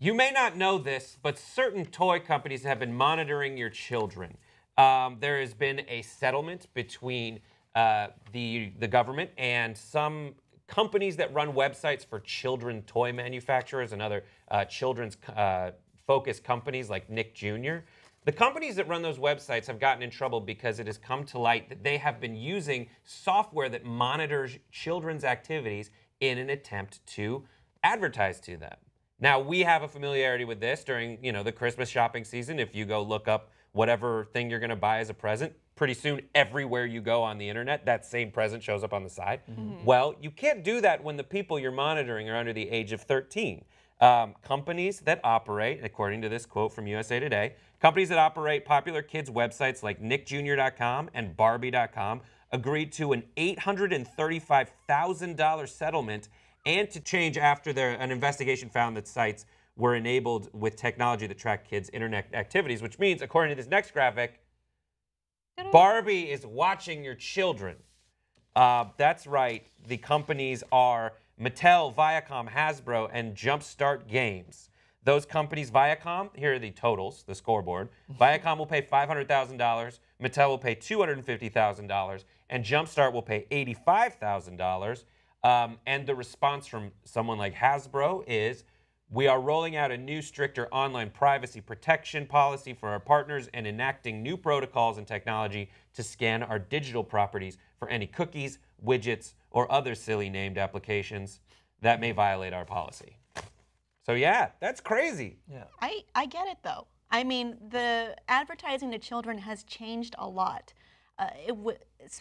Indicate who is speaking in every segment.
Speaker 1: You may not know this, but certain toy companies have been monitoring your children. There has been a settlement between the government and some companies that run websites for children toy manufacturers and other children's focused companies like Nick Jr. The companies that run those websites have gotten in trouble because it has come to light that they have been using software that monitors children's activities in an attempt to advertise to them. Now, we have a familiarity with this during, the Christmas shopping season. If you go look up whatever thing you're going to buy as a present, pretty soon everywhere you go on the internet, that same present shows up on the side. Well, you can't do that when the people you're monitoring are under the age of 13. Companies that operate, according to this quote from USA Today, companies that operate popular kids' websites like nickjr.com and barbie.com agreed to an $835,000 settlement and to change after an investigation found that sites were enabled with technology that track kids' internet activities, which means, according to this next graphic, Barbie is watching your children. That's right. The companies are Mattel, Viacom, Hasbro, and JumpStart Games. Those companies, Viacom, here are the totals, the scoreboard. Viacom will pay $500,000, Mattel will pay $250,000, and JumpStart will pay $85,000. And the response from someone like Hasbro is, we are rolling out a new, stricter online privacy protection policy for our partners and enacting new protocols and technology to scan our digital properties for any cookies, widgets, or other silly named applications that may violate our policy. So yeah, that's crazy.
Speaker 2: Yeah.
Speaker 3: I get it though. I mean, the advertising to children has changed a lot.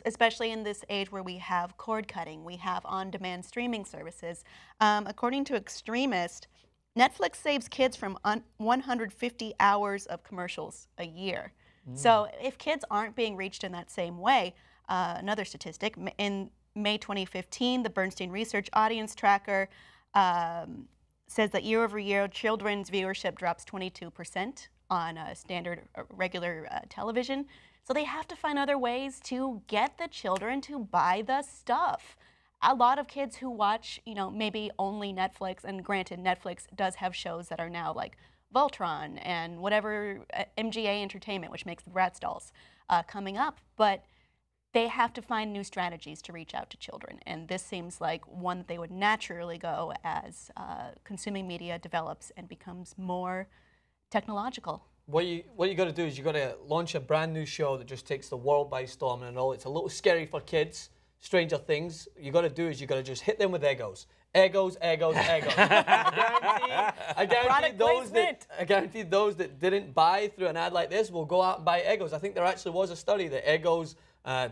Speaker 3: Especially in this age where we have cord cutting, we have on-demand streaming services. According to Extremist, Netflix saves kids from 150 hours of commercials a year. So if kids aren't being reached in that same way, another statistic, in May 2015, the Bernstein Research Audience Tracker says that year over year, children's viewership drops 22% on standard regular television. So they have to find other ways to get the children to buy the stuff. A lot of kids who watch, maybe only Netflix, and granted, Netflix does have shows that are now like Voltron and whatever MGA Entertainment, which makes the Bratz dolls, coming up, but they have to find new strategies to reach out to children. And this seems like one that they would naturally go as consuming media develops and becomes more technological.
Speaker 2: What you got to do is you got to launch a brand new show that just takes the world by storm. And I know it's a little scary for kids. Stranger Things. You got to do is you got to just hit them with Eggos. Eggos, Eggos, Eggos. I guarantee those that didn't buy through an ad like this will go out and buy Eggos. I think there actually was a study that Eggos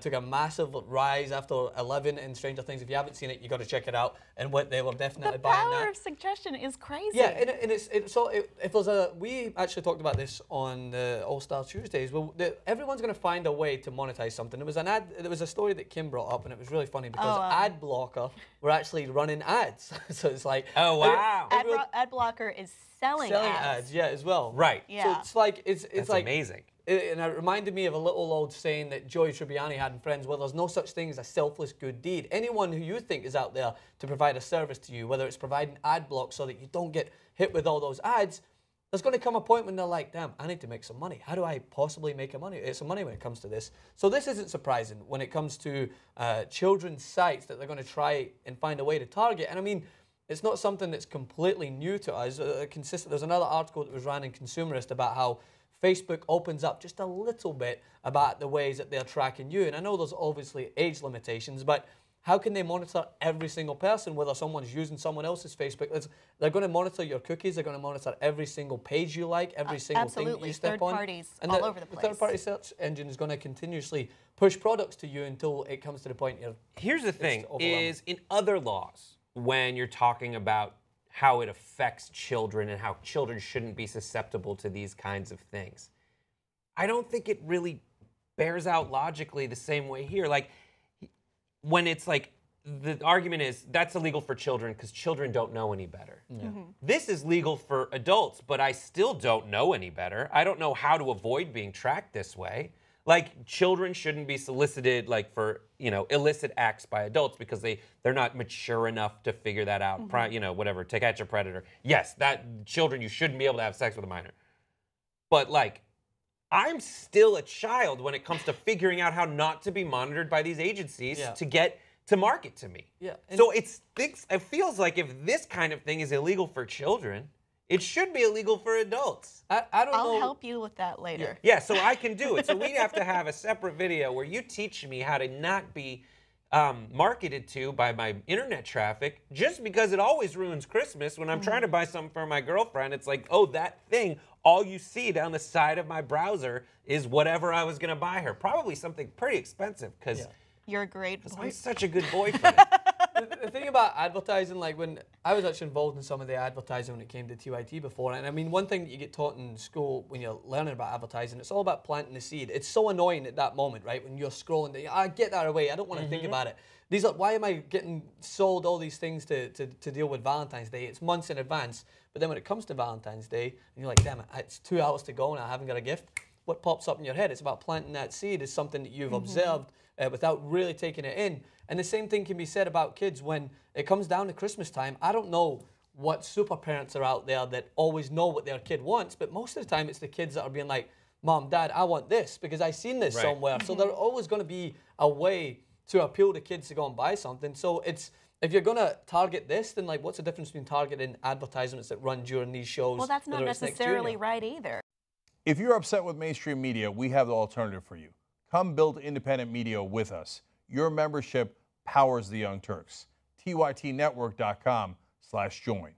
Speaker 2: took a massive rise after 11 in Stranger Things. If you haven't seen it, you got to check it out. And what they were definitely buying that.
Speaker 3: The power of suggestion is crazy.
Speaker 2: Yeah, and if there's we actually talked about this on the All Star Tuesdays. Well, everyone's going to find a way to monetize something. There was an ad. There was a story that Kim brought up, and it was really funny because ad blocker were actually running ads. So it's like,
Speaker 1: oh wow,
Speaker 3: ad blocker is selling ads.
Speaker 2: Yeah, as well.
Speaker 1: Right.
Speaker 2: Yeah. So it's like it's like
Speaker 1: amazing.
Speaker 2: And it reminded me of a little old saying that Joey Tribbiani had in Friends, where there's no such thing as a selfless good deed. Anyone who you think is out there to provide a service to you, whether it's providing ad blocks so that you don't get hit with all those ads, there's going to come a point when they're like, damn, I need to make some money. How do I possibly make some money when it comes to this? So this isn't surprising when it comes to children's sites that they're going to try and find a way to target. And I mean, it's not something that's completely new to us. There's another article that was ran in Consumerist about how Facebook opens up just a little bit about the ways that they're tracking you. And I know there's obviously age limitations, but how can they monitor every single person, whether someone's using someone else's Facebook? They're going to monitor your cookies. They're going to monitor every single page you like, every single thing that you step on.
Speaker 3: Absolutely, third parties all over the place.
Speaker 2: The third-party search engine is going to continuously push products to you until it comes to the point you're...
Speaker 1: Here's the thing, is in other laws, when you're talking about how it affects children and how children shouldn't be susceptible to these kinds of things, I don't think it really bears out logically the same way here. Like, when it's like, the argument is that's illegal for children because children don't know any better. Yeah. This is legal for adults, but I still don't know any better. I don't know how to avoid being tracked this way. Like, children shouldn't be solicited, like, for, illicit acts by adults because they're not mature enough to figure that out. Whatever, to catch a predator. Yes, children, you shouldn't be able to have sex with a minor. But, like, I'm still a child when it comes to figuring out how not to be monitored by these agencies to market to me.
Speaker 2: Yeah.
Speaker 1: So it feels like if this kind of thing is illegal for children, it should be illegal for adults.
Speaker 2: I don't know.
Speaker 3: I'll help you with that later.
Speaker 1: Yeah, so I can do it. So we have to have a separate video where you teach me how to not be marketed to by my internet traffic, just because it always ruins Christmas. When I'm trying to buy something for my girlfriend, it's like, oh, that thing, all you see down the side of my browser is whatever I was going to buy her. Probably something pretty expensive because
Speaker 3: You're a great boy.
Speaker 1: I'm such a good boyfriend.
Speaker 2: The thing about advertising, like when I was actually involved in some of the advertising when it came to TYT before, and I mean, one thing that you get taught in school when you're learning about advertising, it's all about planting the seed. It's so annoying at that moment, right? When you're scrolling, I get that away. I don't want to think about it. These are, why am I getting sold all these things to deal with Valentine's Day? It's months in advance. But then when it comes to Valentine's Day, and you're like, damn it, it's 2 hours to go and I haven't got a gift. What pops up in your head? It's about planting that seed. It's something that you've observed without really taking it in. And the same thing can be said about kids when it comes down to Christmas time. I don't know what super parents are out there that always know what their kid wants, but most of the time it's the kids that are being like, Mom, Dad, I want this because I seen this somewhere. So there's always going to be a way to appeal to kids to go and buy something. So it's, if you're going to target this, then like, what's the difference between targeting advertisements that run during these shows?
Speaker 3: Well, that's not necessarily right either.
Speaker 4: If you're upset with mainstream media, we have the alternative for you. Come build independent media with us. Your membership powers the Young Turks. TYTnetwork.com/join.